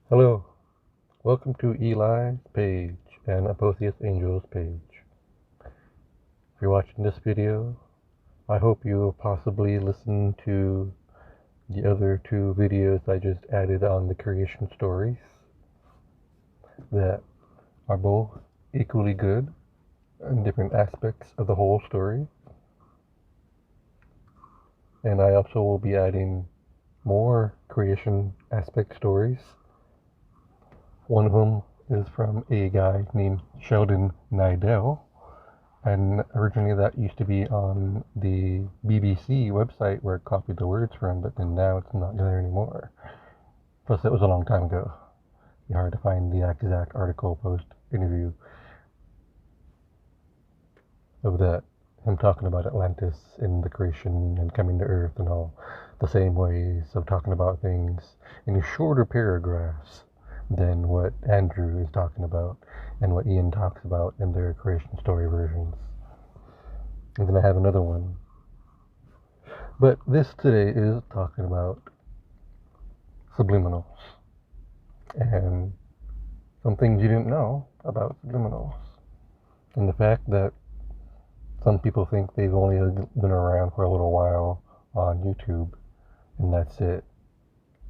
Hello, welcome to Eli's page and Apotheus Angel's page. If you're watching this video, I hope you'll possibly listen to the other two videos I just added on the creation stories that are both equally good in different aspects of the whole story. And I also will be adding more creation aspect stories. One of them is from a guy named Sheldon Nidell, and originally that used to be on the BBC website where it copied the words from, but then now it's not there anymore. Plus, it was a long time ago. It'd be hard to find the exact article post interview of that. Him talking about Atlantis and the creation and coming to Earth and all the same ways of talking about things in shorter paragraphs than what Andrew is talking about and what Ian talks about in their creation story versions. And then I have another one. But this today is talking about subliminals and some things you didn't know about subliminals. And the fact that some people think they've only been around for a little while on YouTube and that's it.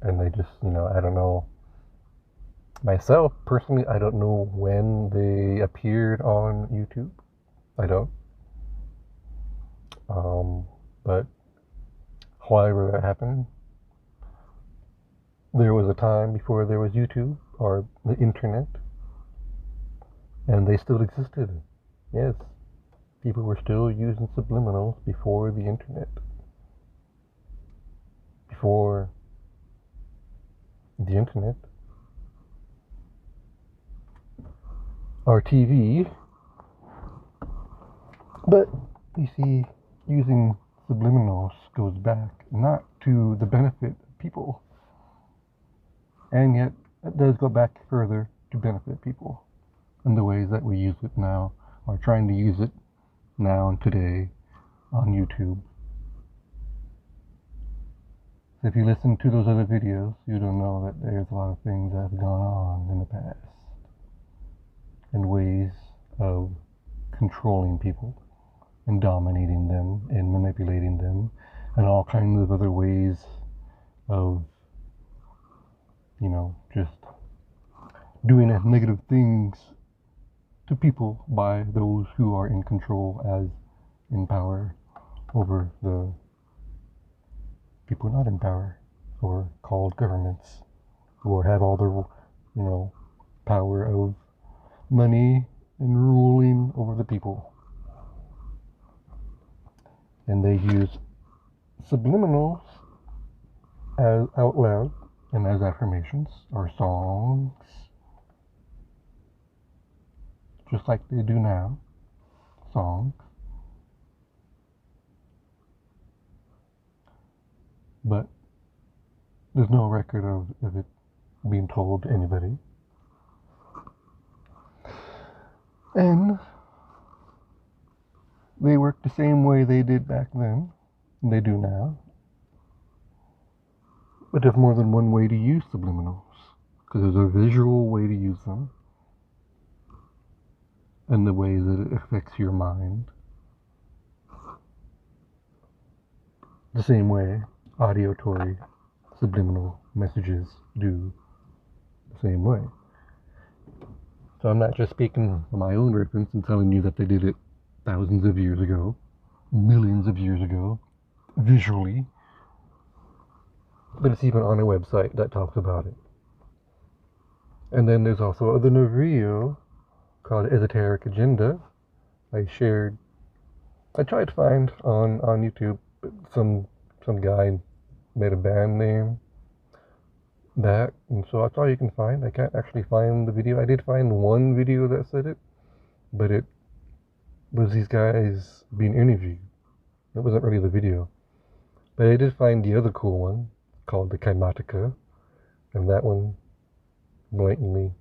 And they just, I don't know. Myself, personally, I don't know when they appeared on YouTube. I don't. But however that happened, there was a time before there was YouTube or the internet, and they still existed. Yes, people were still using subliminals before the internet, before the internet, or TV. But you see, using subliminals goes back not to the benefit of people, and yet it does go back further to benefit people in the ways that we use it now, or trying to use it now and today on YouTube. So if you listen to those other videos, you don't know that there's a lot of things that have gone on in the past and ways of controlling people and dominating them and manipulating them and all kinds of other ways of, just doing negative things to people by those who are in control as in power over the people not in power, or called governments, who have all the, power of money and ruling over the people. And they use subliminals as out loud and as affirmations or songs, just like they do now, songs. But there's no record of it being told to anybody. And they work the same way they did back then, and they do now. But there's more than one way to use subliminals, because there's a visual way to use them, and the way that it affects your mind. The same way auditory subliminal messages do the same way. So I'm not just speaking from my own reference and telling you that they did it thousands of years ago, millions of years ago, visually, but it's even on a website that talks about it. And then there's also another video called Esoteric Agenda. I tried to find on YouTube, but some guy made a band name that, and so that's all you can find. I can't actually find the video. I did find one video that said it, but it was these guys being interviewed. It wasn't really the video. But I did find the other cool one called the Kaimatica, and that one blatantly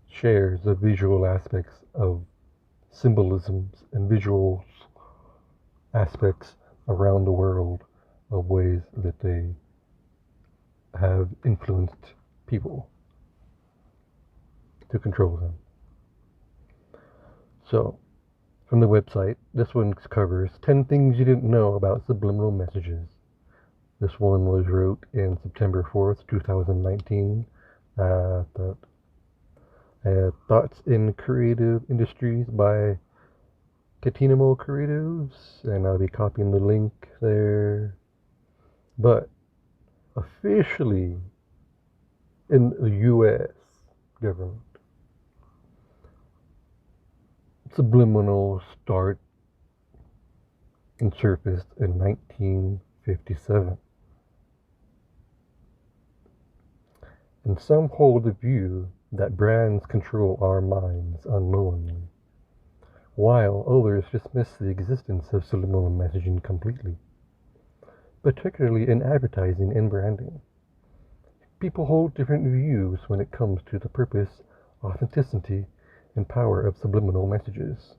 shares the visual aspects of symbolisms and visual aspects around the world of ways that they have influenced people to control them. So, from the website, this one covers 10 things you didn't know about subliminal messages. This one was wrote in September 4th, 2019. Thoughts in Creative Industries by Kaitoma Creatives, and I'll be copying the link there. But officially in the US government, subliminals start and surfaced in 1957. And some hold the view that brands control our minds unknowingly, while others dismiss the existence of subliminal messaging completely, particularly in advertising and branding. People hold different views when it comes to the purpose, authenticity, and power of subliminal messages.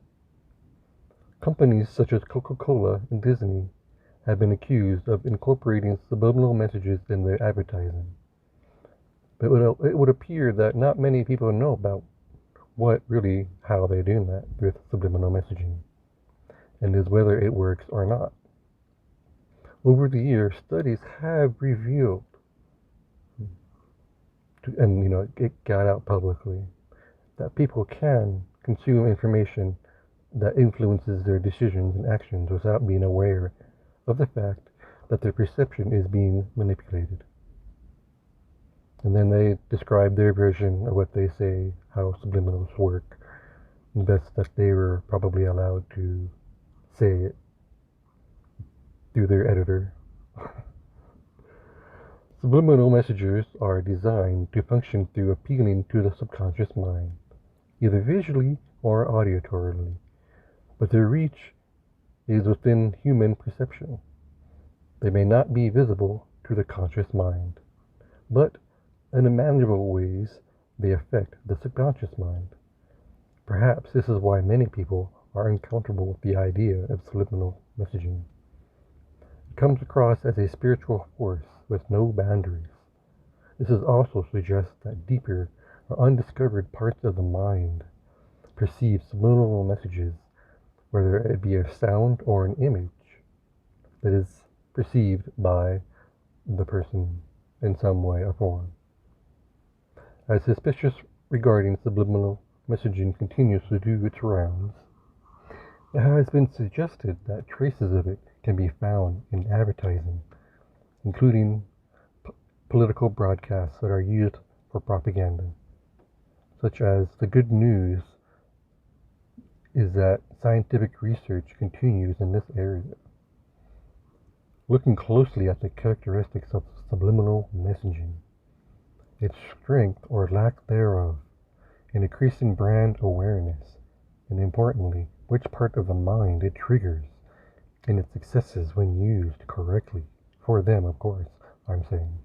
Companies such as Coca Cola and Disney have been accused of incorporating subliminal messages in their advertising. But it would appear that not many people know about how they're doing that with subliminal messaging, and is whether it works or not. Over the years, studies have revealed, and it got out publicly, that people can consume information that influences their decisions and actions without being aware of the fact that their perception is being manipulated. And then they describe their version of what they say, how subliminals work, the best that they were probably allowed to say it through their editor. Subliminal messages are designed to function through appealing to the subconscious mind, either visually or auditorily, but their reach is within human perception. They may not be visible to the conscious mind, but in imaginable ways they affect the subconscious mind. Perhaps this is why many people are uncomfortable with the idea of subliminal messaging. It comes across as a spiritual force with no boundaries. This also suggests that deeper or undiscovered parts of the mind perceive subliminal messages, whether it be a sound or an image that is perceived by the person in some way or form. As suspicious regarding subliminal messaging continues to do its rounds, it has been suggested that traces of it can be found in advertising, including political broadcasts that are used for propaganda, such as the good news is that scientific research continues in this area. Looking closely at the characteristics of subliminal messaging, its strength or lack thereof, and increasing brand awareness, and importantly, which part of the mind it triggers, and its successes when used correctly, for them, of course, I'm saying.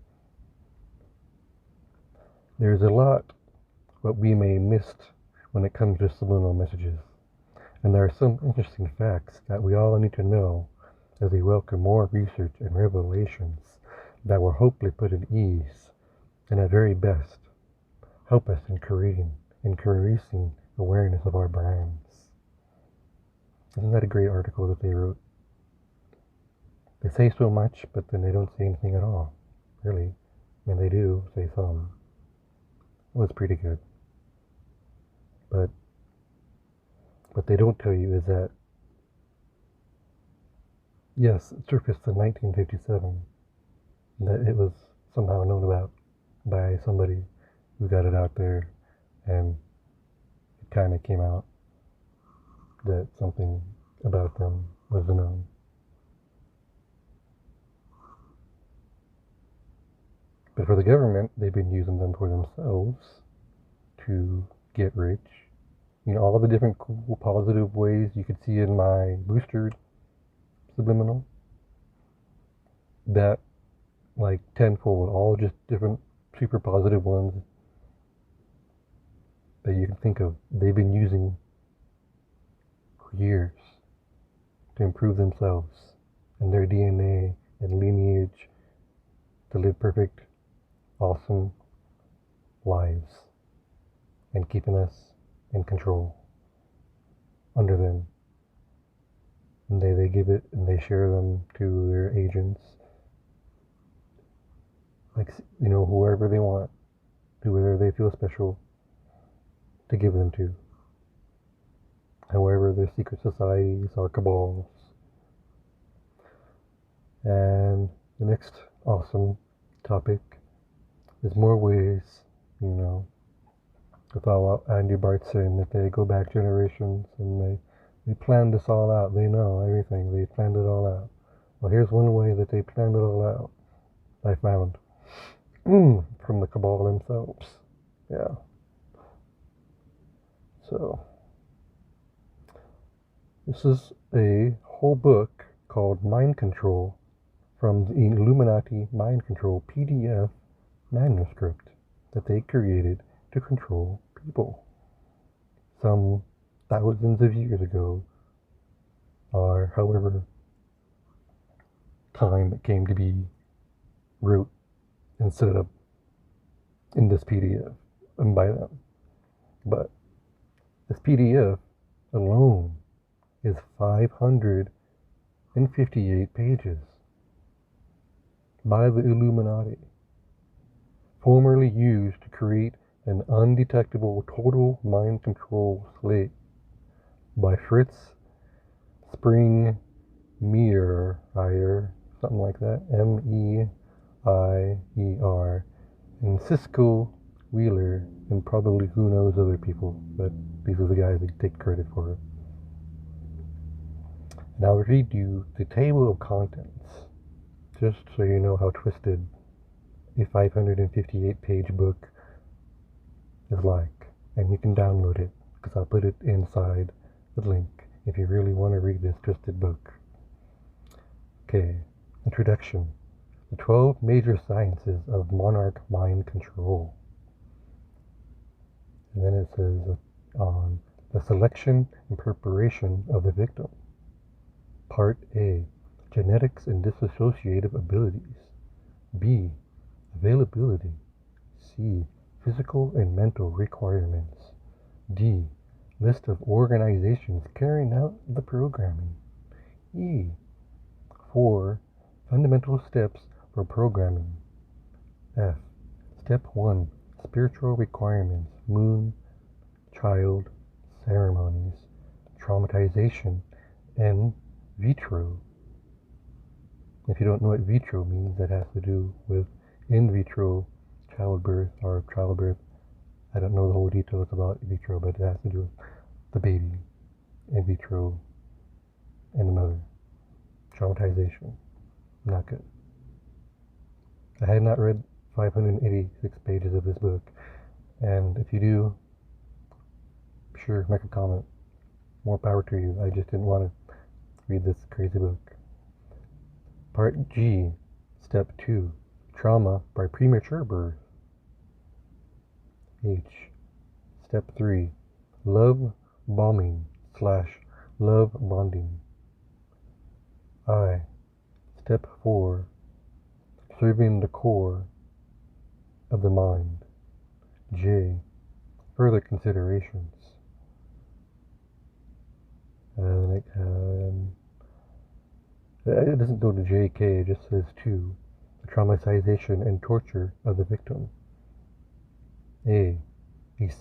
There's a lot what we may miss when it comes to subliminal messages, and there are some interesting facts that we all need to know as we welcome more research and revelations that will hopefully put at ease, and at very best, help us in increasing awareness of our brands. Isn't that a great article that they wrote? They say so much, but then they don't say anything at all, really. I mean, they do say some. It was pretty good. But what they don't tell you is that, yes, it surfaced in 1957, that it was somehow known about by somebody who got it out there, and it kind of came out that something about them was known. But for the government, they've been using them for themselves to get rich. All the different cool, positive ways you could see in my boosted subliminal. That, like, tenfold, all just different super positive ones that you can think of. They've been using for years to improve themselves and their DNA and lineage to live perfect, awesome, lives and keeping us in control under them. And they give it and they share them to their agents, like, whoever they want, whoever they feel special to give them to. However, their secret societies are cabals. And the next awesome topic is more ways, without Andy Bartson, if they go back generations and they planned this all out. They know everything. They planned it all out. Well, here's one way that they planned it all out. I found from the cabal themselves. Yeah. So this is a whole book called Mind Control from the Illuminati Mind Control PDF manuscript that they created to control people some thousands of years ago, or however time it came to be wrote and set up in this PDF and by them. But this PDF alone is 558 pages by the Illuminati, formerly used to create an undetectable total mind control slate by Fritz Springmeier, something like that, Meier, and Cisco Wheeler, and probably who knows other people, but these are the guys that take credit for it. And I'll read you the table of contents, just so you know how twisted a 558 page book is like. And you can download it, because I'll put it inside the link if you really want to read this twisted book. Okay, introduction. The 12 major sciences of monarch mind control. And then it says on the selection and preparation of the victim. Part A, genetics and dissociative abilities. B, availability. C, physical and mental requirements. D, list of organizations carrying out the programming. E, 4, fundamental steps for programming. F, step 1, spiritual requirements, moon, child, ceremonies, traumatization, and vitro. If you don't know what vitro means, that has to do with in vitro childbirth or childbirth. I don't know the whole details about vitro, but it has to do with the baby, in vitro, and the mother. Traumatization. Not good. I had not read 586 pages of this book, and if you do, sure, make a comment. More power to you. I just didn't want to read this crazy book. Part G, Step 2, Trauma by Premature Birth. H, Step 3, Love Bombing / Love Bonding. I, Step 4, Serving the Core of the Mind. J, Further Considerations. It doesn't go to JK, it just says 2, the traumatization and torture of the victim. A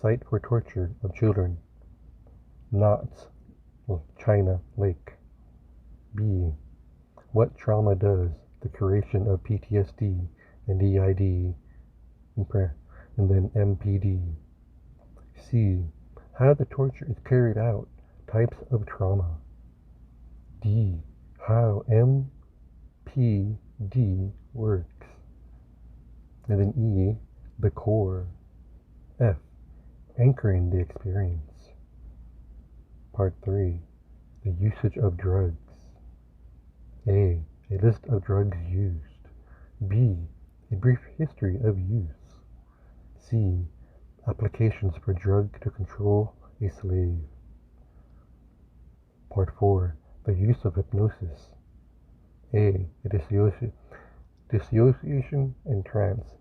site for torture of children. Knots, China Lake. B, what trauma does, the creation of PTSD and DID, and then MPD. C, how the torture is carried out, types of trauma. D, how MPD works. And then E, the core. F, anchoring the experience. Part 3, the usage of drugs. A list of drugs used. B, a brief history of use. C, applications for drug to control a slave. Part 4, the use of hypnosis. A dissociation and trance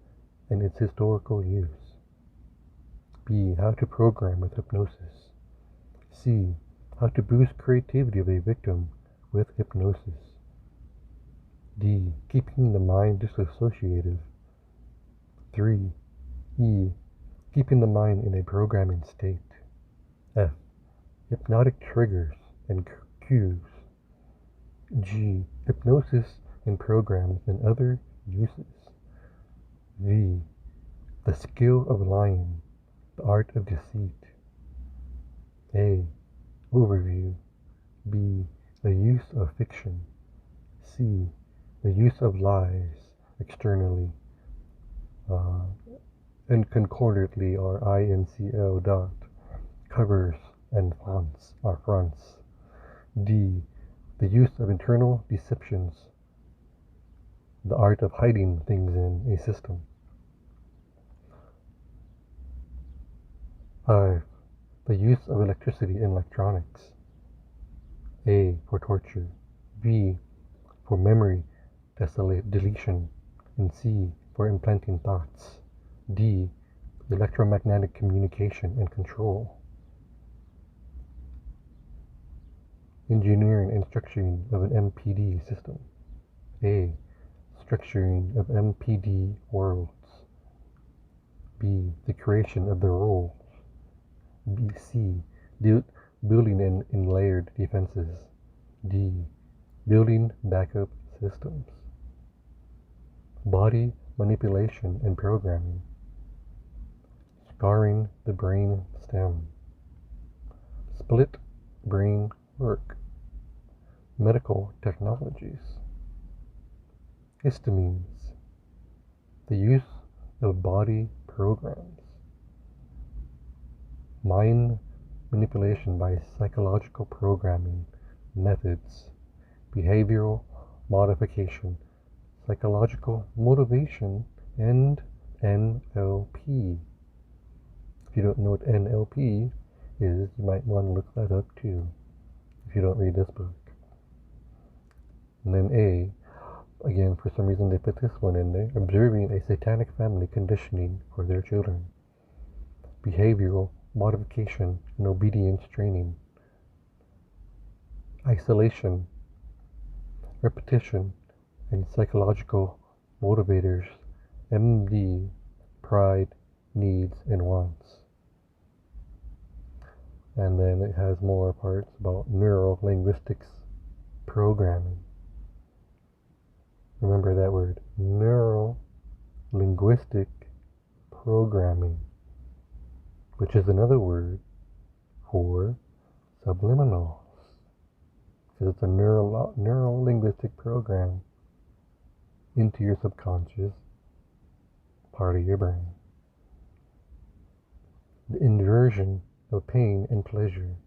and its historical use. B. How to program with hypnosis. C. How to boost creativity of a victim with hypnosis. D. Keeping the mind disassociative. 3. E. Keeping the mind in a programming state. F. Hypnotic triggers and cues. G. Hypnosis in programs and other uses. V. The skill of lying, the art of deceit. A. Overview. B. The use of fiction. C. The use of lies externally and concordantly or INCO dot. Covers and fonts are fronts. D. The use of internal deceptions, the art of hiding things in a system. 5. The use of electricity in electronics. A. For torture. B. For memory deletion. And C. For implanting thoughts. D. Electromagnetic communication and control. Engineering and structuring of an MPD system. A. Structuring of MPD worlds. B. The creation of the roles. B. C. Building in layered defenses. D. Building backup systems. Body manipulation and programming. Scarring the brain stem. Split brain work. Medical technologies. Histamines. The use of body programs. Mind manipulation by psychological programming methods. Behavioral modification. Psychological motivation and NLP. If you don't know what NLP is, you might want to look that up too if you don't read this book. And then A, again, for some reason they put this one in there, observing a satanic family conditioning for their children. Behavioral modification and obedience training. Isolation, repetition, and psychological motivators. MD, pride, needs, and wants. And then it has more parts about neuro-linguistics programming. Remember that word, neuro-linguistic programming, which is another word for subliminals, because it's a neuro-linguistic program into your subconscious part of your brain. The inversion of pain and pleasure,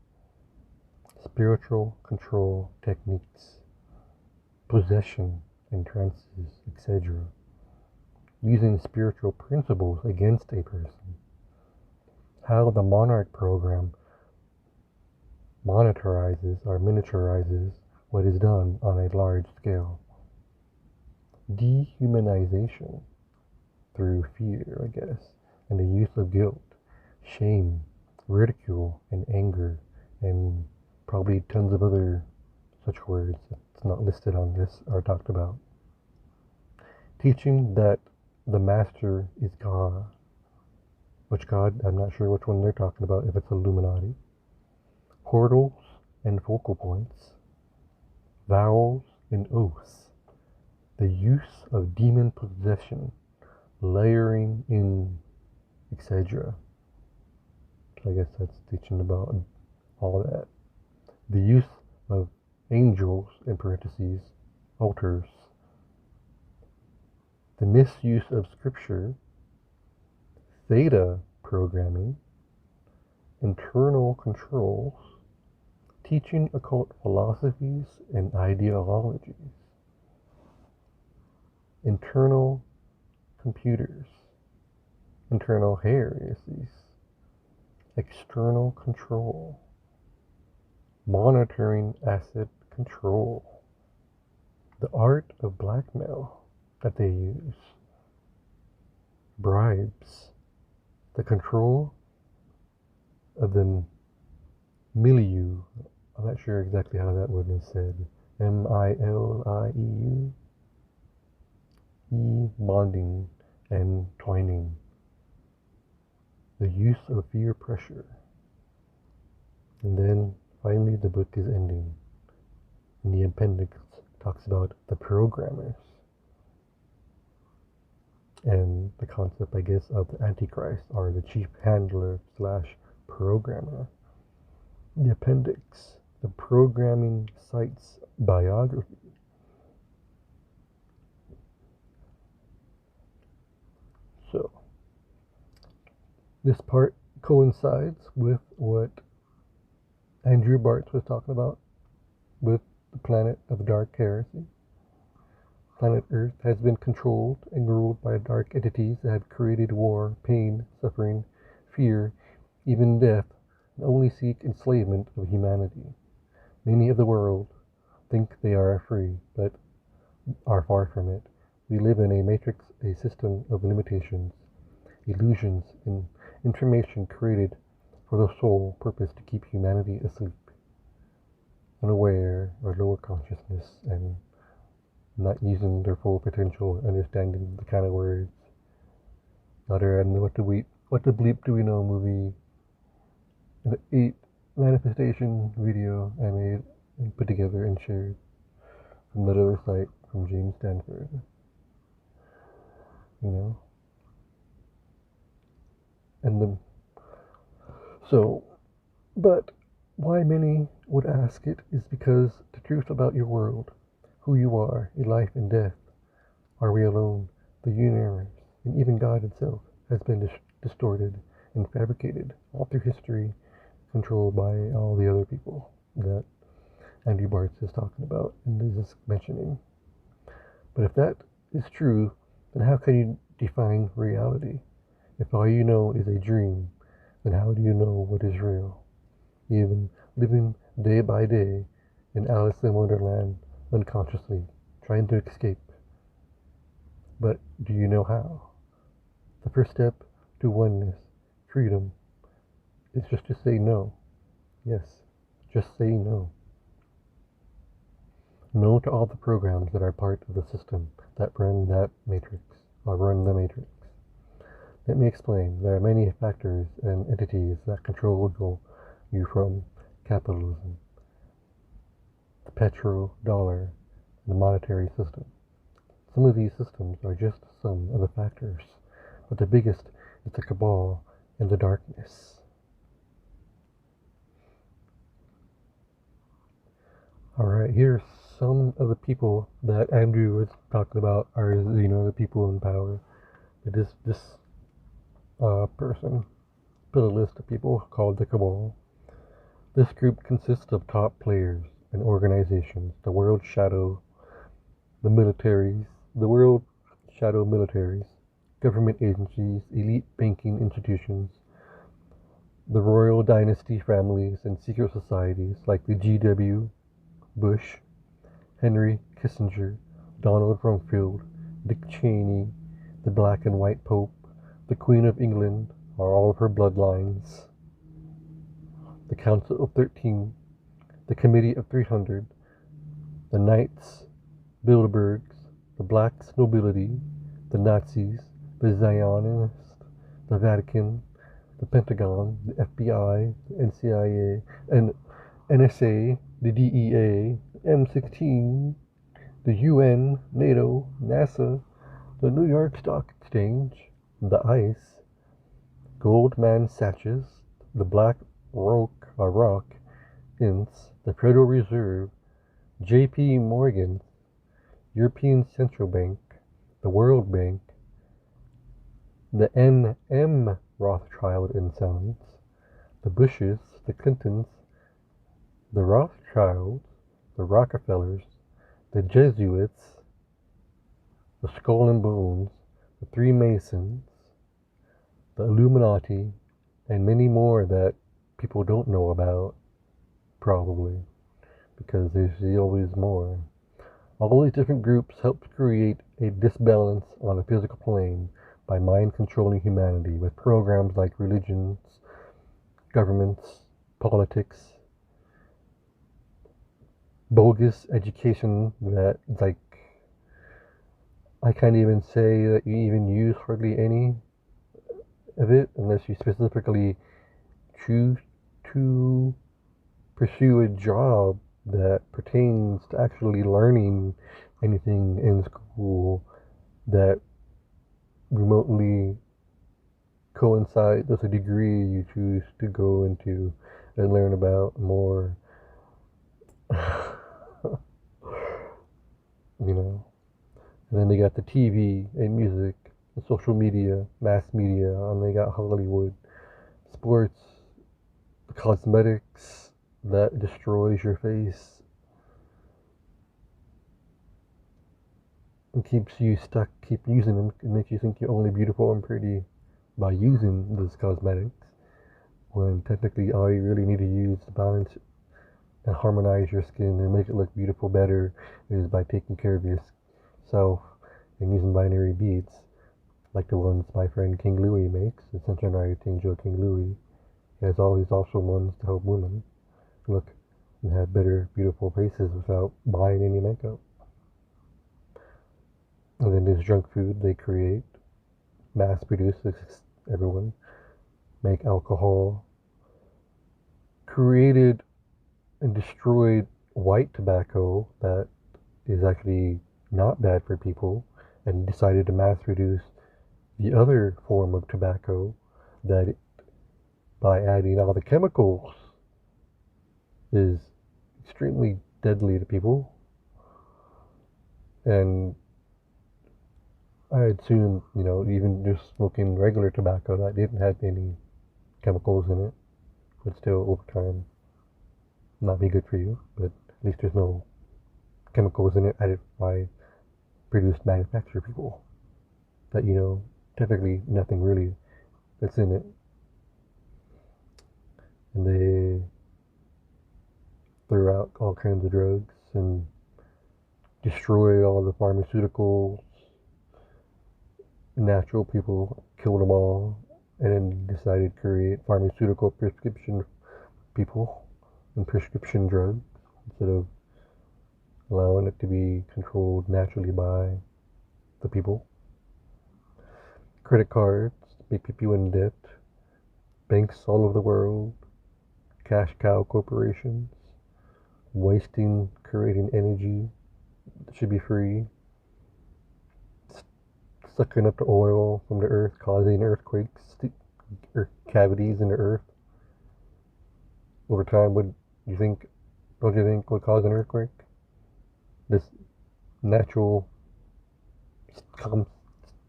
spiritual control techniques, possession and trances, etc. Using spiritual principles against a person. How the monarch program monitorizes or miniaturizes what is done on a large scale. Dehumanization through fear, I guess, and the use of guilt, shame, ridicule, and anger, and probably tons of other such words that's not listed on this or talked about. Teaching that the master is God. Which God, I'm not sure which one they're talking about, if it's Illuminati. Portals and focal points. Vows and oaths. The use of demon possession, layering in, etc. So I guess that's teaching about all of that. The use of angels, in parentheses, altars. The misuse of scripture, theta programming, internal controls, teaching occult philosophies and ideologies, internal computers, internal heresies, external control, monitoring asset control, the art of blackmail that they use, bribes, the control of the milieu. I'm not sure exactly how that word is said. Milieu. Bonding and twining. The use of fear pressure. And then finally the book is ending. And the appendix talks about the programmers. And the concept, I guess, of the Antichrist, or the chief handler / programmer. The appendix, the programming site's biography. So, this part coincides with what Andrew Bartz was talking about with the planet of dark heresy. Planet Earth has been controlled and ruled by dark entities that have created war, pain, suffering, fear, even death, and only seek enslavement of humanity. Many of the world think they are free, but are far from it. We live in a matrix, a system of limitations, illusions, and information created for the sole purpose to keep humanity asleep, unaware or lower consciousness, and not using their full potential, understanding the kind of words. Other than what the bleep do we know movie, the 8 manifestation video I made and put together and shared from that other site from James Stanford. But why many would ask it is because the truth about your world, who you are, in life and death, are we alone, the universe, and even God itself has been distorted and fabricated all through history, controlled by all the other people that Andrew Bartz is talking about and is mentioning. But if that is true, then how can you define reality? If all you know is a dream, then how do you know what is real? Even living day by day in Alice in Wonderland unconsciously, trying to escape. But do you know how? The first step to oneness, freedom, is just to say no. Yes, just say no. No to all the programs that are part of the system that run that matrix, or run the matrix. Let me explain. There are many factors and entities that control you, from capitalism, the petrodollar, and the monetary system. Some of these systems are just some of the factors, but the biggest is the cabal and the darkness. Alright, here's some of the people that Andrew was talking about are, the people in power. This person put a list of people called the cabal. This group consists of top players and organizations, the world shadow militaries, government agencies, elite banking institutions, the royal dynasty families, and secret societies like the G.W. Bush, Henry Kissinger, Donald Rumsfeld, Dick Cheney, the Black and White Pope, the Queen of England, are all of her bloodlines. The Council of 13, the Committee of 300, the Knights, Bilderbergs, the Blacks nobility, the Nazis, the Zionists, the Vatican, the Pentagon, the FBI, the NCIA, and NSA, the DEA, M16, the UN, NATO, NASA, the New York Stock Exchange, the ICE, Goldman Sachs, the Black Rock Inc., the Federal Reserve, J.P. Morgan, European Central Bank, the World Bank, the N.M. Rothschild and Sons, the Bushes, the Clintons, the Rothschilds, the Rockefellers, the Jesuits, the Skull and Bones, the Three Masons, the Illuminati, and many more that people don't know about, probably, because there's always more. All these different groups help create a disbalance on a physical plane by mind controlling humanity with programs like religions, governments, politics, bogus education that, like, I can't even say that you even use hardly any of it unless you specifically choose to pursue a job that pertains to actually learning anything in school that remotely coincides with a degree you choose to go into and learn about more. You know. And then they got the TV and music, and social media, mass media, and they got Hollywood, sports, cosmetics that destroys your face and keeps you stuck, keep using them. It makes you think you're only beautiful and pretty by using those cosmetics, when technically all you really need to use to balance and harmonize your skin and make it look beautiful better is by taking care of yourself and using binary beads like the ones my friend King Louie makes. The Sunshine Writing Joe King Louie. He has all these awesome ones to help women look and have better, beautiful faces without buying any makeup. And then there's junk food they create, mass produce, everyone, make alcohol, created and destroyed white tobacco that is actually not bad for people, and decided to mass produce the other form of tobacco that, by adding all the chemicals, is extremely deadly to people. And I assume, even just smoking regular tobacco that didn't have any chemicals in it would still, over time, not be good for you. But at least there's no chemicals in it added by produced manufactured people that, typically nothing really that's in it. And they throw out all kinds of drugs and destroy all the pharmaceuticals. Natural people killed them all, and then decided to create pharmaceutical prescription people and prescription drugs instead of allowing it to be controlled naturally by the people. Credit cards make people in debt. Banks all over the world. Cash cow corporations. Wasting, creating energy that should be free. Sucking up the oil from the earth, causing earthquakes, cavities in the earth. Over time, don't you think would cause an earthquake? This natural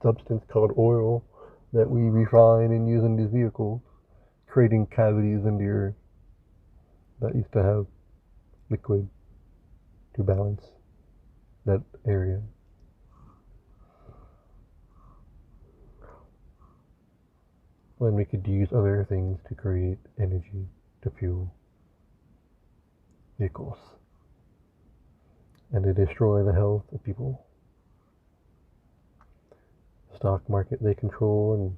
substance called oil that we refine and use in these vehicles, creating cavities in the earth that used to have liquid to balance that area. When we could use other things to create energy to fuel vehicles and to destroy the health of people. Stock market they control, and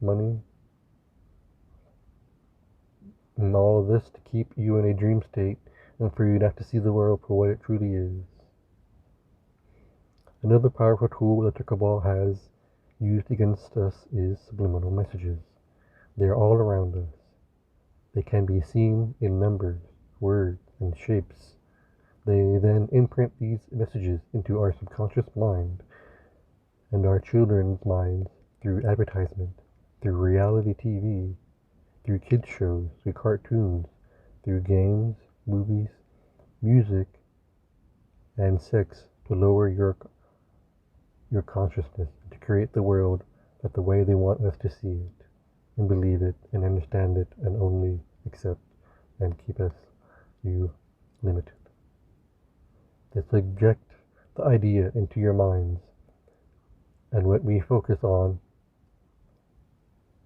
money, and all of this to keep you in a dream state and for you not to see the world for what it truly is. Another powerful tool that the cabal has used against us is subliminal messages. They are all around us. They can be seen in numbers, words, and shapes. They then imprint these messages into our subconscious mind and our children's minds through advertisement, through reality TV, through kids shows, through cartoons, through games, movies, music, and sex, to lower your consciousness, to create the world that the way they want us to see it and believe it and understand it and only accept and keep you limited. They subject the idea into your minds, and what we focus on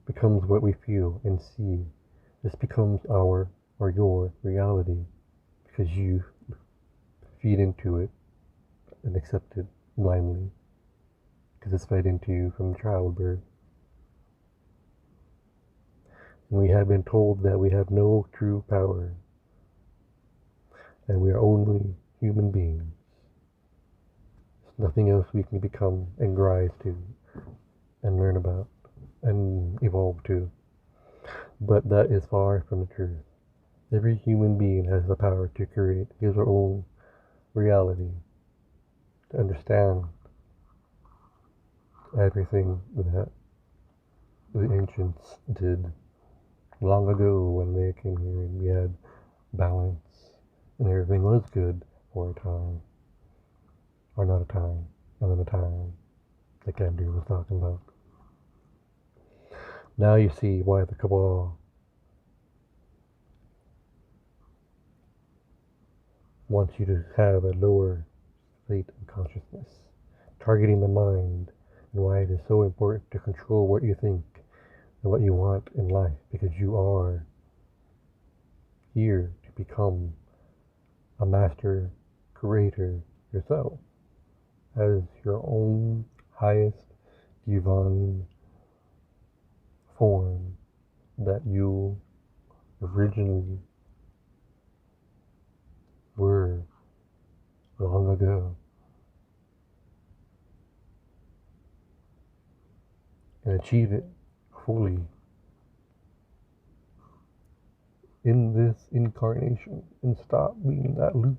becomes what we feel and see. This becomes our or your reality because you feed into it and accept it blindly because it's fed into you from childbirth. And we have been told that we have no true power, and we are only human beings. There's nothing else we can become and rise to and learn about and evolve to. But that is far from the truth. Every human being has the power to create his or own reality, to understand everything that the ancients did long ago when they came here and we had balance and everything was good for a time. Or not a time, and then a time, like Andrew was talking about. Now you see why the Cabal wants you to have a lower state of consciousness, targeting the mind, and why it is so important to control what you think and what you want in life, because you are here to become a master creator yourself as your own highest divine form that you originally were long ago. And achieve it fully in this incarnation and stop being in that loop.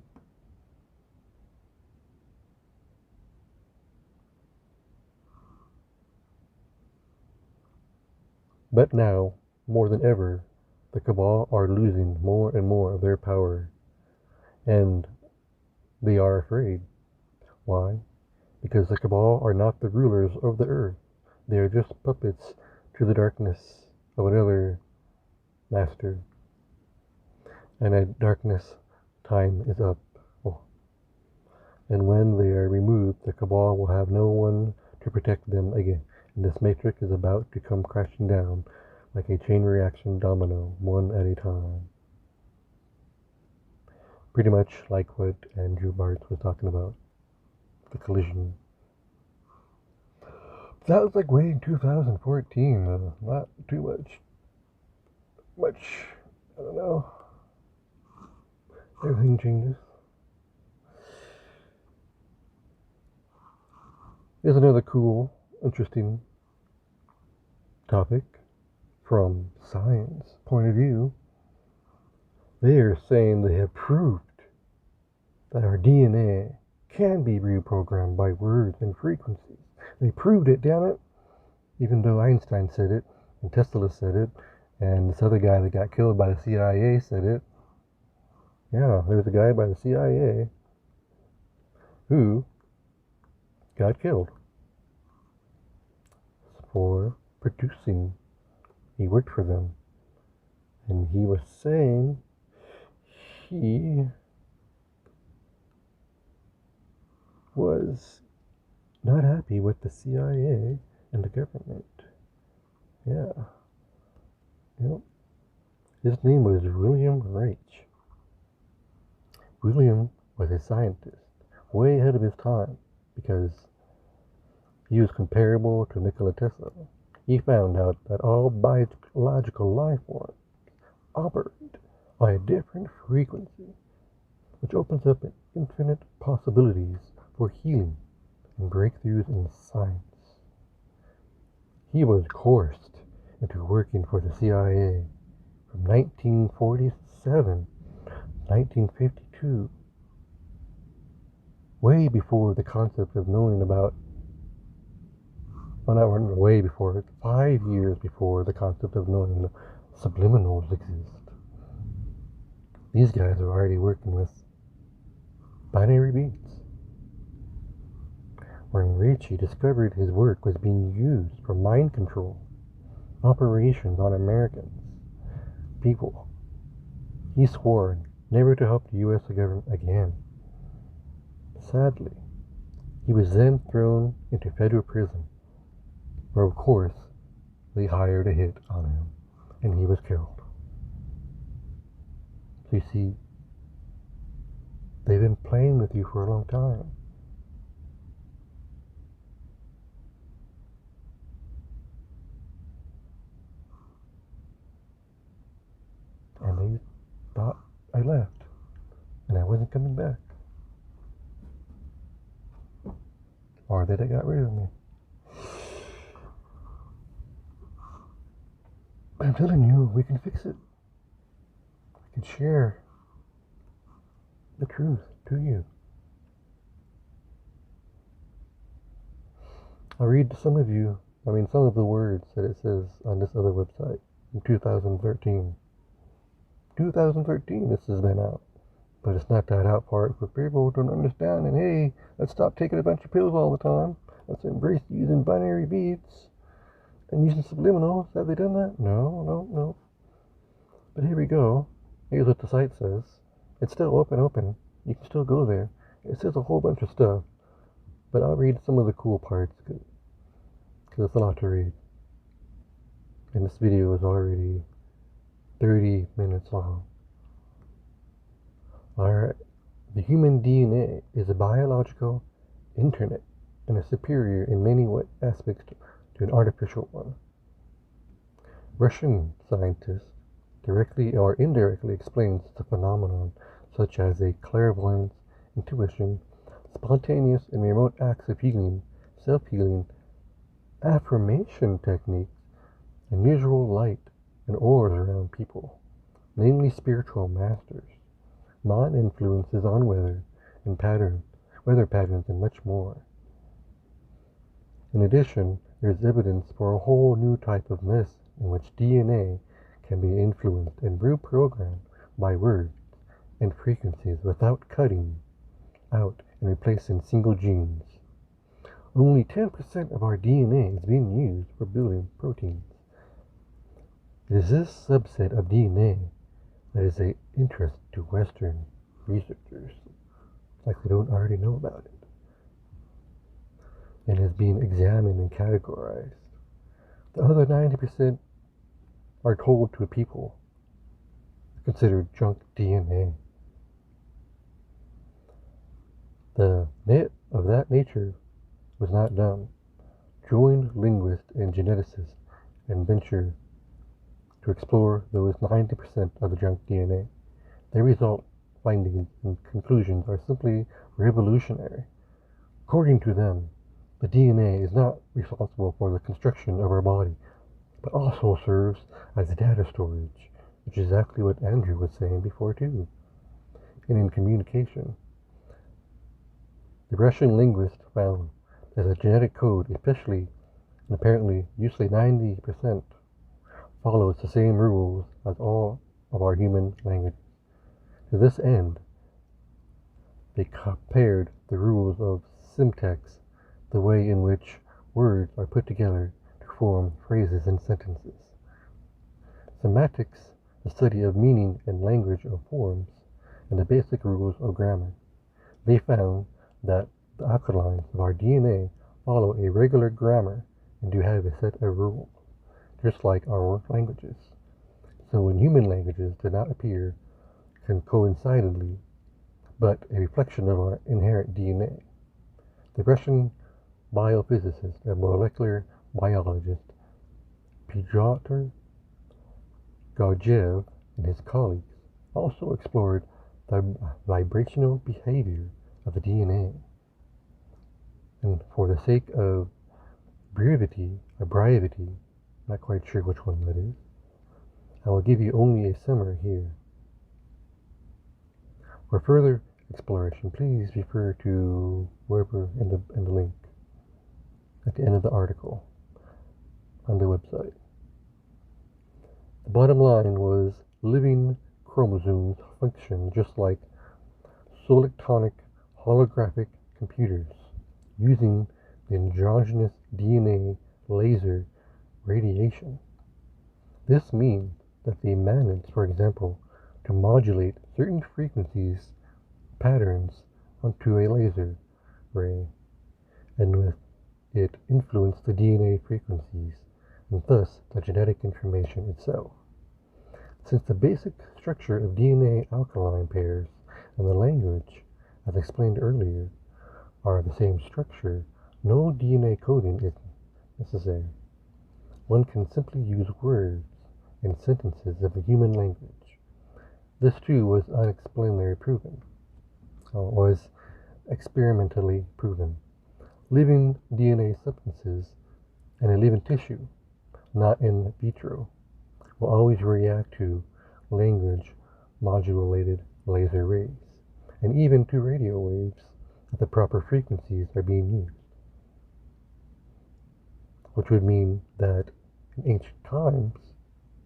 But now, more than ever, the Cabal are losing more and more of their power, and they are afraid. Why? Because the Cabal are not the rulers of the earth. They are just puppets to the darkness of another master. And at darkness, time is up. Oh. And when they are removed, the Cabal will have no one to protect them again. And this matrix is about to come crashing down like a chain reaction domino, one at a time. Pretty much like what Andrew Bartz was talking about, the collision. That was like way in 2014, not too much, I don't know. Everything changes. Here's another cool, interesting topic from science point of view. They are saying they have proved that our DNA can be reprogrammed by words and frequencies. They proved it, damn it. Even though Einstein said it, and Tesla said it, and this other guy that got killed by the CIA said it. Yeah, there was a guy by the CIA who got killed for producing. He worked for them. And he was saying he was not happy with the CIA and the government. Yeah. Yep. His name was William Reich. William was a scientist, way ahead of his time, because he was comparable to Nikola Tesla. He found out that all biological life forms operate by a different frequency, which opens up infinite possibilities for healing and breakthroughs in science. He was coerced into working for the CIA from 1947 to 1952, way before the concept of knowing about, well, not way before, 5 years before the concept of knowing the subliminals exist. These guys are already working with binary beats. When Ricci discovered his work was being used for mind control operations on Americans people, he swore never to help the U.S. government again. Sadly, he was then thrown into federal prison, where of course they hired a hit on him, and he was killed. So you see, they've been playing with you for a long time. left, and I wasn't coming back. Or that they got rid of me. But I'm telling you, we can fix it. We can share the truth to you. I'll read some of the words that it says on this other website in 2013. 2013 this has been out. But it's not that out part for people who don't understand. And hey, let's stop taking a bunch of pills all the time. Let's embrace using binary beats and using subliminals. Have they done that? No. But here we go. Here's what the site says. It's still open. You can still go there. It says a whole bunch of stuff. But I'll read some of the cool parts because it's a lot to read. And this video is already 30 minutes long. Alright, the human DNA is a biological internet and is superior in many aspects to an artificial one. Russian scientists directly or indirectly explains the phenomenon such as a clairvoyance, intuition, spontaneous and remote acts of healing, self-healing, affirmation techniques, unusual light and auras around people, namely spiritual masters. Mind influences on weather patterns, and much more. In addition, there is evidence for a whole new type of medicine in which DNA can be influenced and reprogrammed by words and frequencies without cutting out and replacing single genes. Only 10% of our DNA is being used for building proteins. It is this subset of DNA that is of interest to Western researchers, like they don't already know about it, and is being examined and categorized. The other 90% are told to people considered junk DNA. The net of that nature was not done. Joined linguists and geneticists and venture to explore those 90% of the junk DNA. Their result findings and conclusions are simply revolutionary. According to them, the DNA is not responsible for the construction of our body, but also serves as data storage, which is exactly what Andrew was saying before too. And in communication, the Russian linguist found that the genetic code, especially and apparently usually 90%, follows the same rules as all of our human languages. To this end, they compared the rules of syntax, the way in which words are put together to form phrases and sentences. Semantics, the study of meaning and language of forms, and the basic rules of grammar. They found that the alkalines of our DNA follow a regular grammar and do have a set of rules, just like our languages. So when human languages do not appear coincidentally, but a reflection of our inherent DNA. The Russian biophysicist and molecular biologist Pyotr Gurdjieff and his colleagues also explored the vibrational behavior of the DNA. And for the sake of brevity, not quite sure which one that is, I will give you only a summary here. For further exploration, please refer to wherever in the link at the end of the article on the website. The bottom line was living chromosomes function just like solitonic holographic computers using the endogenous DNA laser radiation. This means that they manage, for example, to modulate certain frequencies patterns onto a laser ray, and with it influence the DNA frequencies and thus the genetic information itself. Since the basic structure of DNA alkaline pairs and the language, as explained earlier, are the same structure, no DNA coding is necessary. One can simply use words and sentences of the human language. This too was unexplainably proven, or was experimentally proven. Living DNA substances in a living tissue, not in vitro, will always react to language modulated laser rays, and even to radio waves if the proper frequencies are being used. Which would mean that in ancient times,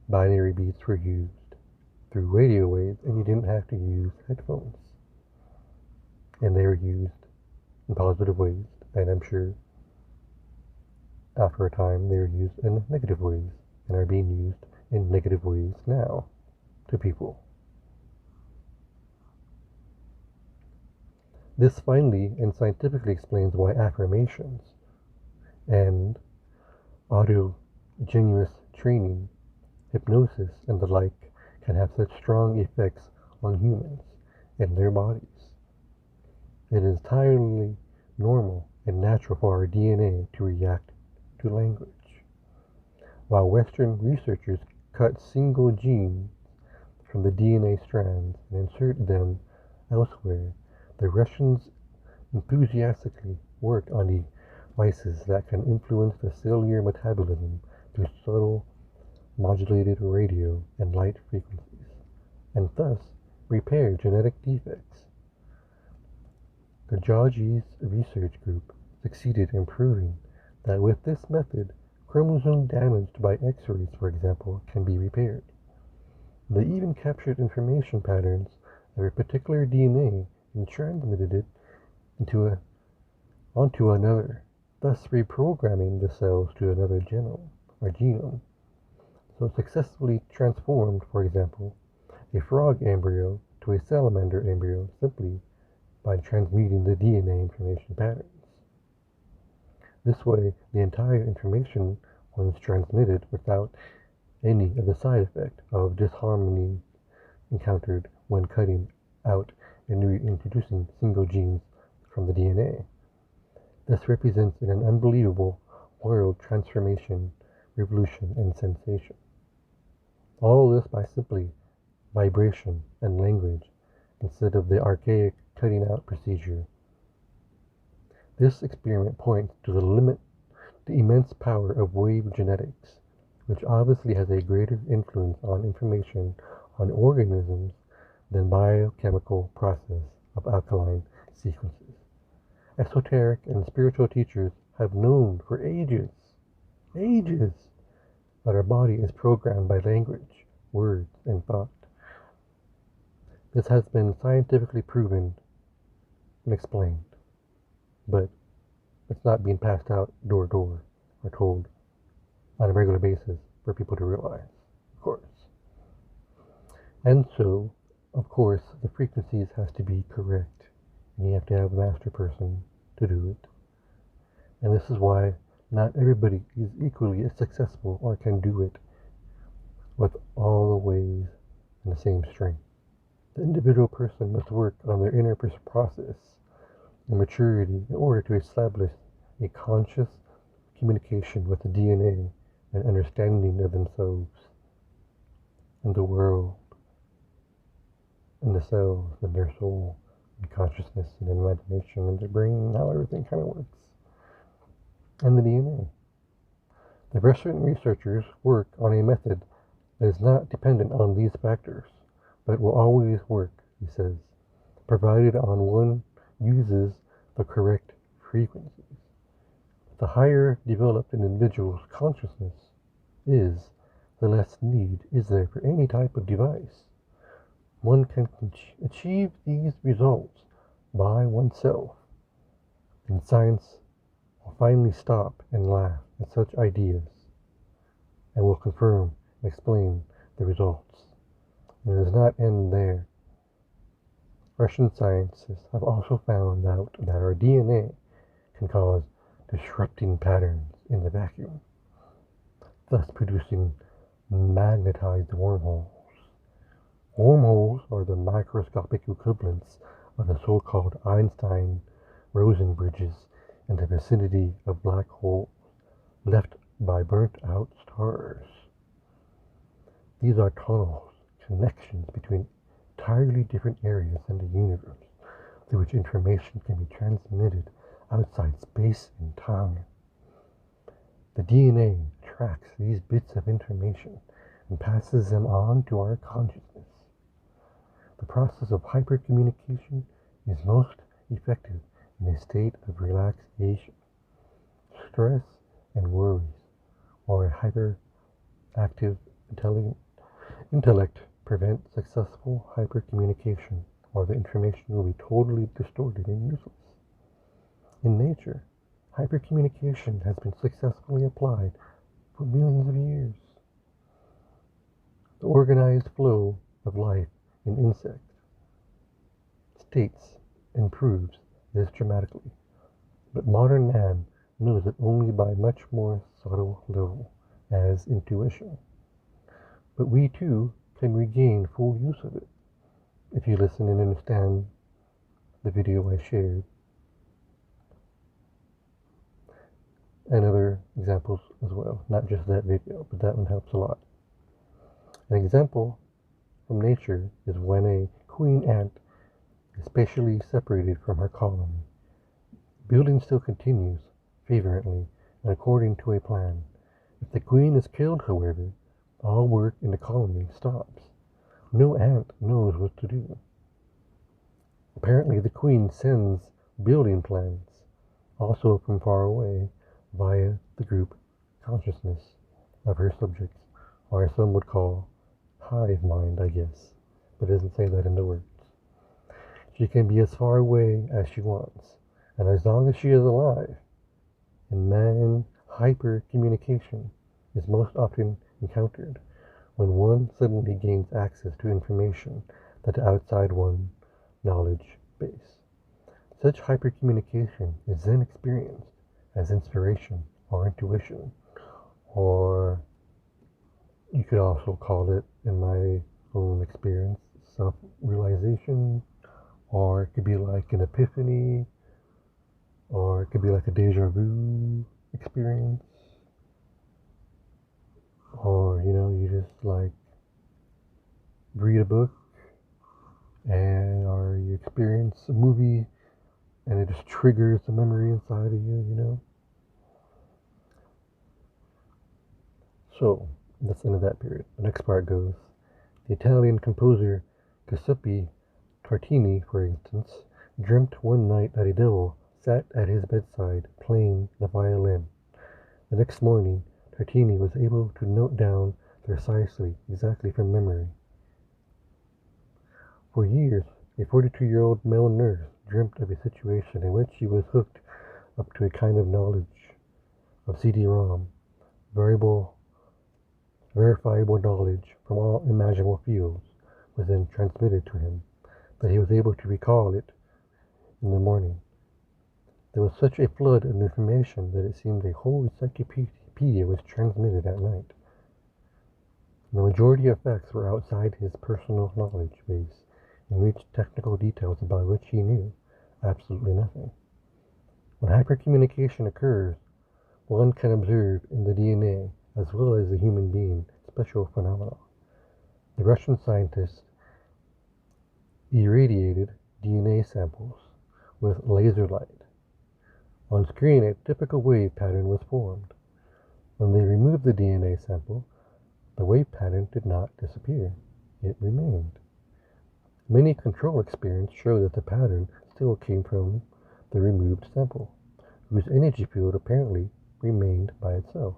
binary beats were used through radio waves and you didn't have to use headphones. And they were used in positive ways, and I'm sure after a time they were used in negative ways and are being used in negative ways now to people. This finally and scientifically explains why affirmations and autogenous training, hypnosis, and the like can have such strong effects on humans and their bodies. It is entirely normal and natural for our DNA to react to language. While Western researchers cut single genes from the DNA strands and inserted them elsewhere, the Russians enthusiastically worked on devices that can influence the cellular metabolism through subtle modulated radio and light frequencies, and thus repair genetic defects. The Georgi's research group succeeded in proving that with this method, chromosome damaged by X-rays, for example, can be repaired. They even captured information patterns of a particular DNA and transmitted it onto another, thus reprogramming the cells to another genome. So successfully transformed, for example, a frog embryo to a salamander embryo simply by transmuting the DNA information patterns. This way, the entire information was transmitted without any of the side effect of disharmony encountered when cutting out and reintroducing single genes from the DNA. This represents an unbelievable world transformation, revolution, and sensation. All this by simply vibration and language instead of the archaic cutting out procedure. This experiment points to the immense power of wave genetics, which obviously has a greater influence on information on organisms than biochemical process of alkaline sequences. Esoteric and spiritual teachers have known for ages, that our body is programmed by language, words, and thought. This has been scientifically proven and explained, but it's not being passed out door to door or told on a regular basis for people to realize, of course. And so, of course, the frequencies has to be correct, and you have to have a master person to do it. And this is why not everybody is equally as successful or can do it with all the ways and the same strength. The individual person must work on their inner process and maturity in order to establish a conscious communication with the DNA and understanding of themselves and the world and the cells and their soul and consciousness and imagination and their brain and how everything kind of works. And the DNA. The Russian researchers work on a method that is not dependent on these factors, but will always work, he says, provided one uses the correct frequencies. The higher developed an individual's consciousness is, the less need is there for any type of device. One can achieve these results by oneself, and science will finally stop and laugh at such ideas, and will confirm and explain the results. And it does not end there. Russian scientists have also found out that our DNA can cause disrupting patterns in the vacuum, thus producing magnetized wormholes. Wormholes are the microscopic equivalents of the so-called Einstein-Rosen bridges in the vicinity of black holes left by burnt-out stars. These are tunnels, connections between entirely different areas in the universe through which information can be transmitted outside space and time. The DNA tracks these bits of information and passes them on to our consciousness. The process of hypercommunication is most effective in a state of relaxation. Stress and worries, or a hyperactive intellect prevent successful hypercommunication, or the information will be totally distorted and useless. In nature, hypercommunication has been successfully applied for millions of years. The organized flow of life in insect states improves this dramatically, but modern man knows it only by much more subtle level, as intuition. But we too can regain full use of it if you listen and understand the video I shared, and other examples as well, not just that video, but that one helps a lot. An example from nature is when a queen ant is spatially separated from her colony. Building still continues fervently and according to a plan. If the queen is killed, however, all work in the colony stops. No ant knows what to do. Apparently, the queen sends building plans, also from far away, via the group consciousness of her subjects, or some would call hive mind, I guess, but it doesn't say that in the words. She can be as far away as she wants, and as long as she is alive. And man hyper-communication is most often encountered when one suddenly gains access to information that the outside one knowledge base. Such hypercommunication is then experienced as inspiration or intuition, or you could also call it, in my own experience, self-realization, or it could be like an epiphany, or it could be like a deja vu experience, or you just like read a book or you experience a movie and it just triggers the memory inside of you. So that's the end of that period. The next part goes, the Italian composer Giuseppe Tartini, for instance, dreamt one night that a devil sat at his bedside playing the violin. The next morning, Tartini was able to note down precisely, exactly from memory. For years, a 42-year-old male nurse dreamt of a situation in which she was hooked up to a kind of knowledge of CD-ROM, verifiable knowledge from all imaginable fields was then transmitted to him, that he was able to recall it in the morning. There was such a flood of information that it seemed a whole encyclopedia was transmitted at night. The majority of facts were outside his personal knowledge base and reached technical details about which he knew absolutely nothing. When hypercommunication occurs, one can observe in the DNA, as well as the human being, special phenomena. The Russian scientists irradiated DNA samples with laser light. On screen, a typical wave pattern was formed. When they removed the DNA sample, the wave pattern did not disappear. It remained. Many control experiments show that the pattern still came from the removed sample, whose energy field apparently remained by itself.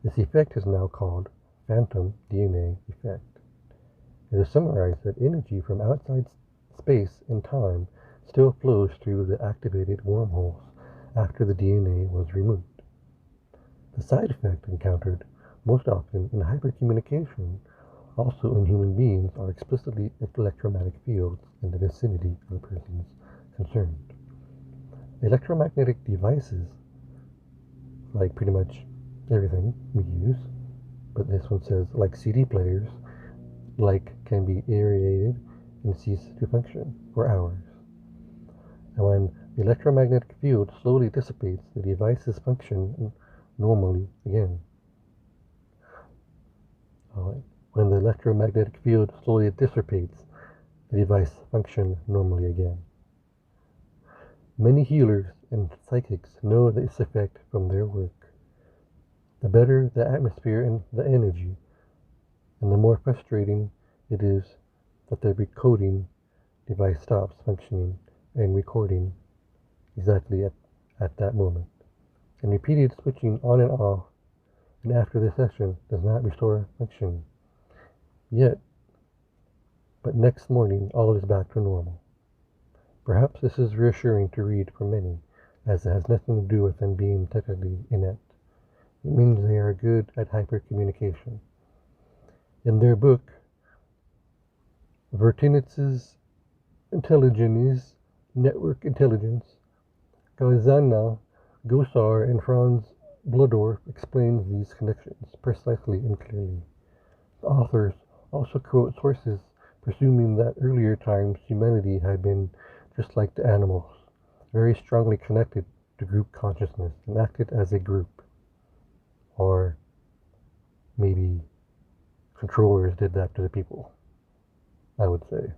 This effect is now called phantom DNA effect. It is summarized that energy from outside space and time still flows through the activated wormholes after the DNA was removed. The side effect encountered most often in hypercommunication, also in human beings, are explicitly electromagnetic fields in the vicinity of the persons concerned. Electromagnetic devices, like pretty much everything we use, but this one says like CD players, can be irradiated and cease to function for hours. And when the electromagnetic field slowly dissipates, the devices function normally again. When the electromagnetic field slowly dissipates, the device function normally again. Many healers and psychics know this effect from their work. The better the atmosphere and the energy, and the more frustrating it is that the recording device stops functioning and recording exactly at that moment. And repeated switching on and off and after the session does not restore function. Yet, but next morning all is back to normal. Perhaps this is reassuring to read for many, as it has nothing to do with them being technically inept. It means they are good at hypercommunication. In their book, Vertinitz's Intelligence, Network Intelligence, Gazana, Gosar, and Franz Blodorf explains these connections precisely and clearly. The authors also quote sources presuming that earlier times humanity had been just like the animals, very strongly connected to group consciousness and acted as a group. Or maybe controllers did that to the people, I would say,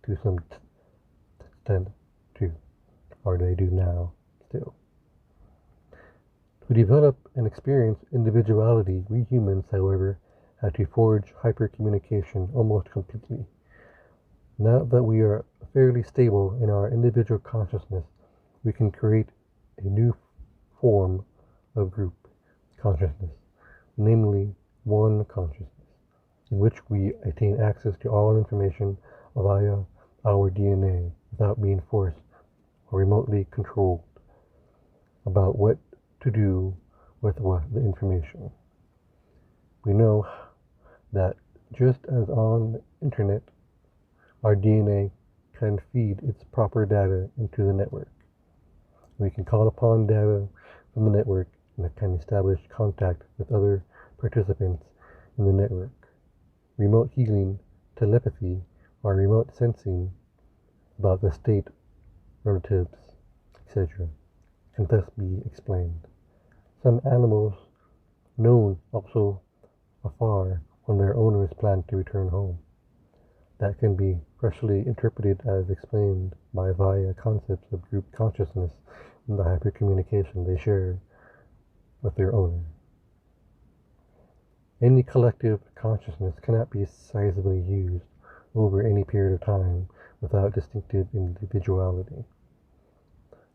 to some extent too, or they do now still. To develop and experience individuality, we humans, however, had to forge hypercommunication almost completely. Now that we are fairly stable in our individual consciousness, we can create a new form of group consciousness, namely one consciousness, in which we attain access to all information via our DNA without being forced or remotely controlled about what to do with the information. We know that just as on the internet, our DNA can feed its proper data into the network. We can call upon data from the network and can establish contact with other participants in the network. Remote healing, telepathy, or remote sensing about the state, relatives, etc. can thus be explained. Some animals known also afar when their owners plan to return home. That can be freshly interpreted as explained by via concepts of group consciousness and the hypercommunication they share with their owner. Any collective consciousness cannot be sizably used over any period of time without distinctive individuality.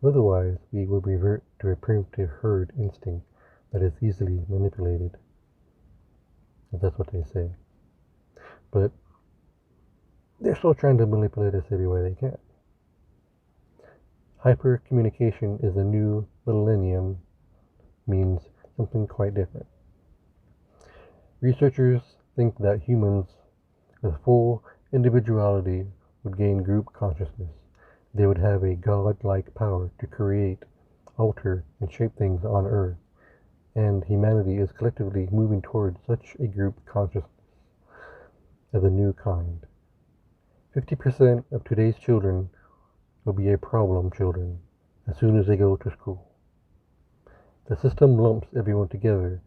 Otherwise, we would revert to a primitive herd instinct that is easily manipulated. And that's what they say. But they're still trying to manipulate us every way they can. Hypercommunication is a new millennium, means something quite different. Researchers think that humans with full individuality would gain group consciousness. They would have a god-like power to create, alter, and shape things on Earth, and humanity is collectively moving towards such a group consciousness of a new kind. 50% of today's children will be a problem children as soon as they go to school. The system lumps everyone together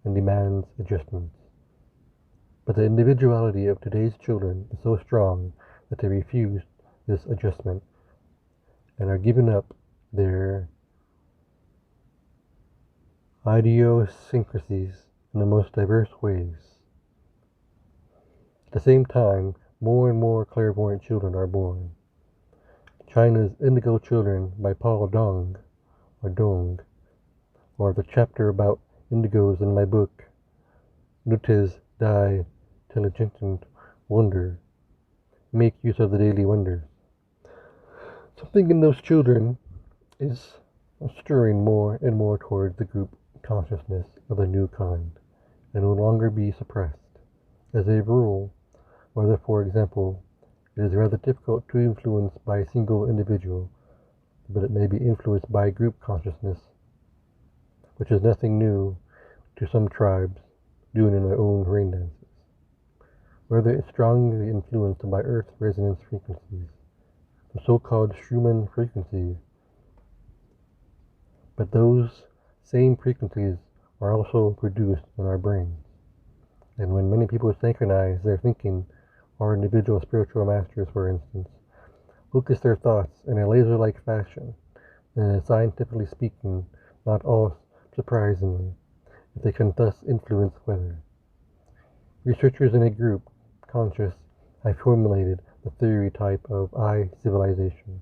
and demands adjustments. But the individuality of today's children is so strong that they refuse this adjustment and are giving up their idiosyncrasies in the most diverse ways. At the same time, more and more clairvoyant children are born. China's Indigo Children by Paul Dong, or the chapter about indigos in my book, Nutes die Intelligent Wonder, make use of the daily wonders. Something in those children is stirring more and more towards the group consciousness of a new kind, and no longer be suppressed. As a rule, whether, for example, it is rather difficult to influence by a single individual, but it may be influenced by group consciousness, which is nothing new to some tribes doing in their own rain dances. Whether it's strongly influenced by Earth resonance frequencies, the so-called Schumann frequencies, but those same frequencies are also produced in our brains. And when many people synchronize their thinking or individual spiritual masters, for instance, focus their thoughts in a laser-like fashion, and scientifically speaking, not all surprisingly, if they can thus influence weather. Researchers in a group, conscious, have formulated the theory type of I civilization,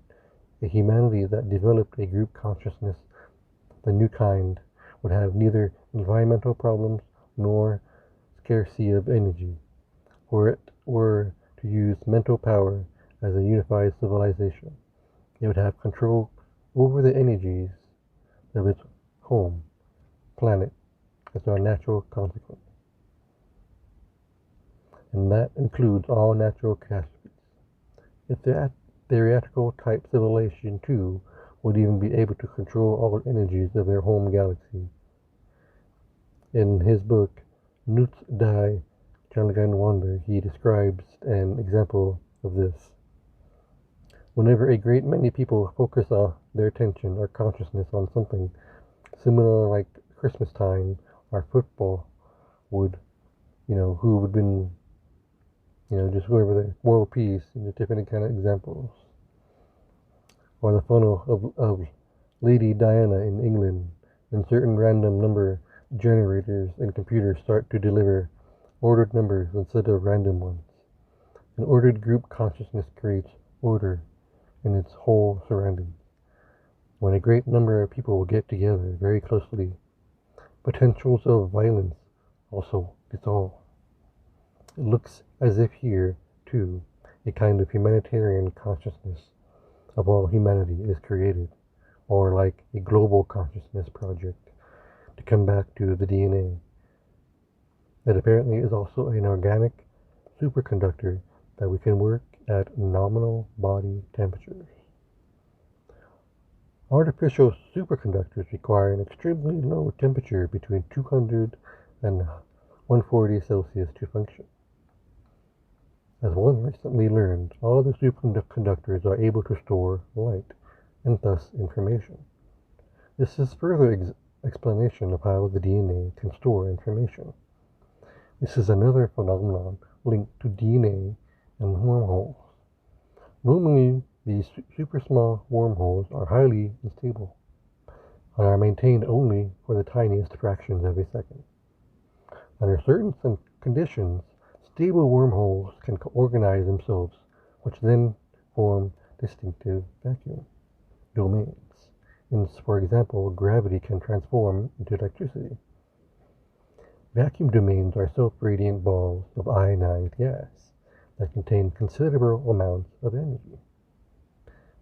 a humanity that developed a group consciousness. The new kind would have neither environmental problems nor scarcity of energy, for it were to use mental power as a unified civilization. It would have control over the energies of its home planet as a natural consequence. And that includes all natural catastrophes. If the theoretical type civilization too would even be able to control all energies of their home galaxy. In his book, Nuts Die Jalagan Wonder, he describes an example of this. Whenever a great many people focus their attention or consciousness on something similar like Christmas time or football would, who would been, just whoever the world peace, different kind of examples. Or the funnel of Lady Diana in England, and certain random number generators and computers start to deliver ordered numbers instead of random ones. An ordered group consciousness creates order in its whole surroundings. When a great number of people get together very closely, potentials of violence also dissolve. It looks as if here, too, a kind of humanitarian consciousness of all humanity is created, or like a global consciousness project, to come back to the DNA, that apparently is also an organic superconductor that we can work at nominal body temperatures. Artificial superconductors require an extremely low temperature between 200 and 140 Celsius to function. As one recently learned, all the superconductors are able to store light, and thus information. This is further explanation of how the DNA can store information. This is another phenomenon linked to DNA and wormholes. Normally, these super small wormholes are highly unstable and are maintained only for the tiniest fractions of a second. Under certain conditions, stable wormholes can organize themselves, which then form distinctive vacuum domains. For example, gravity can transform into electricity. Vacuum domains are self-radiant balls of ionized gas that contain considerable amounts of energy.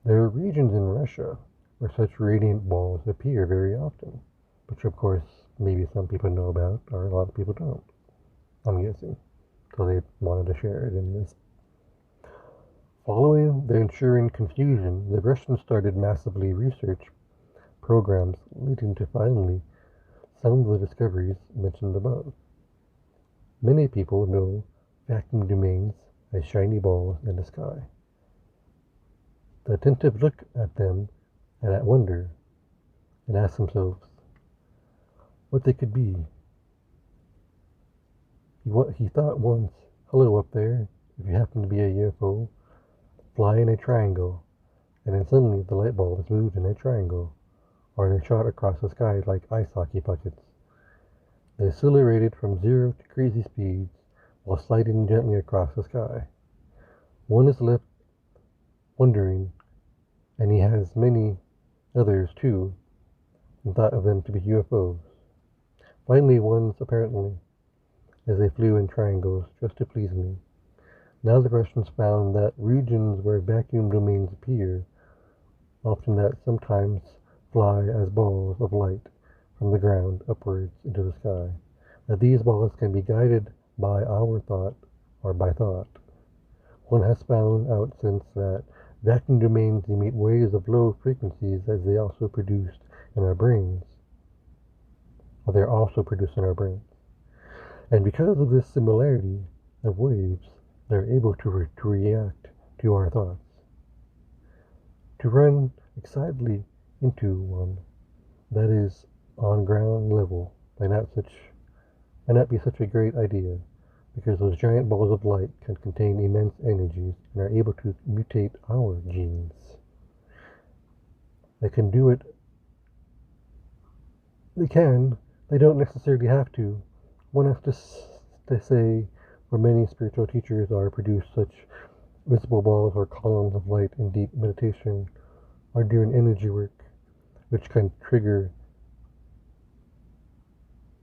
There are regions in Russia where such radiant balls appear very often, which of course maybe some people know about or a lot of people don't, I'm guessing. So they wanted to share it in this. Following the ensuing confusion, the Russians started massively research programs leading to finally some of the discoveries mentioned above. Many people know vacuum domains as shiny balls in the sky. The attentive look at them and at wonder and ask themselves what they could be. He thought once, hello up there, if you happen to be a UFO, fly in a triangle, and then suddenly the light bulbs moved in a triangle, or they shot across the sky like ice hockey buckets. They accelerated from 0 to crazy speeds while sliding gently across the sky. One is left wondering, and he has many others too, and thought of them to be UFOs. Finally, one's apparently, as they flew in triangles just to please me. Now the Russians found that regions where vacuum domains appear, often that sometimes fly as balls of light from the ground upwards into the sky, that these balls can be guided by our thought or by thought. One has found out since that vacuum domains emit waves of low frequencies as they also produced in our brains. Or they're also produced in our brains. And because of this similarity of waves, they're able to react to our thoughts. To run excitedly into one that is on ground level might not be such a great idea, because those giant balls of light can contain immense energies and are able to mutate our genes. They can do it. They can. They don't necessarily have to. One has to say where many spiritual teachers are produce such visible balls or columns of light in deep meditation or during energy work, which can trigger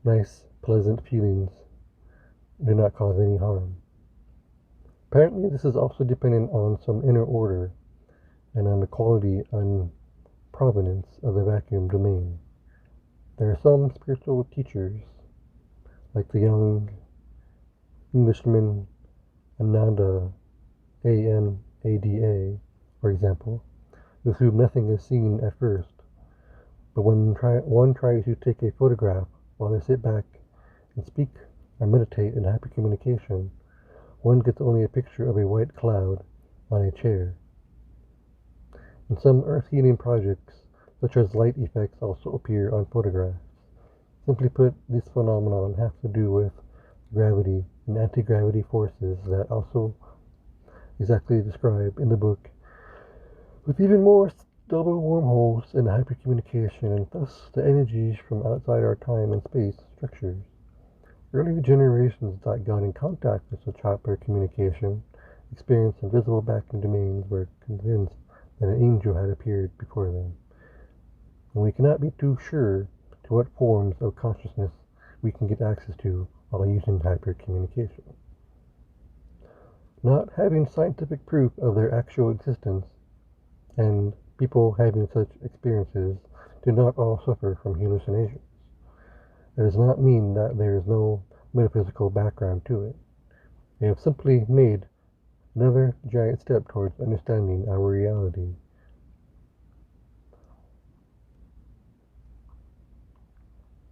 nice, pleasant feelings, do not cause any harm. Apparently, this is also dependent on some inner order and on the quality and provenance of the vacuum domain. There are some spiritual teachers, like the young Englishman Ananda, A-N-A-D-A, for example, with whom nothing is seen at first. But when one tries to take a photograph while they sit back and speak or meditate in hypercommunication, one gets only a picture of a white cloud on a chair. In some earth healing projects, such as light effects, also appear on photographs. Simply put, this phenomenon has to do with gravity and anti-gravity forces that also exactly described in the book, with even more double wormholes and hypercommunication, and thus the energies from outside our time and space structures. Early generations that got in contact with such hypercommunication experienced invisible vacuum domains were convinced that an angel had appeared before them. And we cannot be too sure to what forms of consciousness we can get access to while using hypercommunication. Not having scientific proof of their actual existence, and people having such experiences do not all suffer from hallucinations. It does not mean that there is no metaphysical background to it. They have simply made another giant step towards understanding our reality.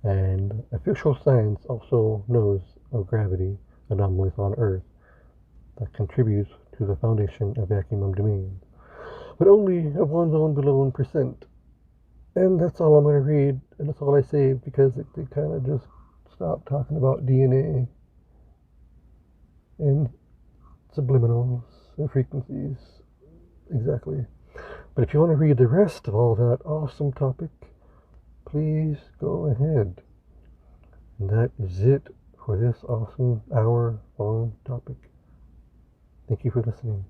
And official science also knows of gravity anomalies on Earth that contributes to the foundation of vacuum domains, but only of one's own below percent. And that's all I'm going to read, and that's all I saved because they kind of just stopped talking about DNA and subliminals and frequencies. Exactly. But if you want to read the rest of all that awesome topic, please go ahead. And that is it for this awesome hour-long topic. Thank you for listening.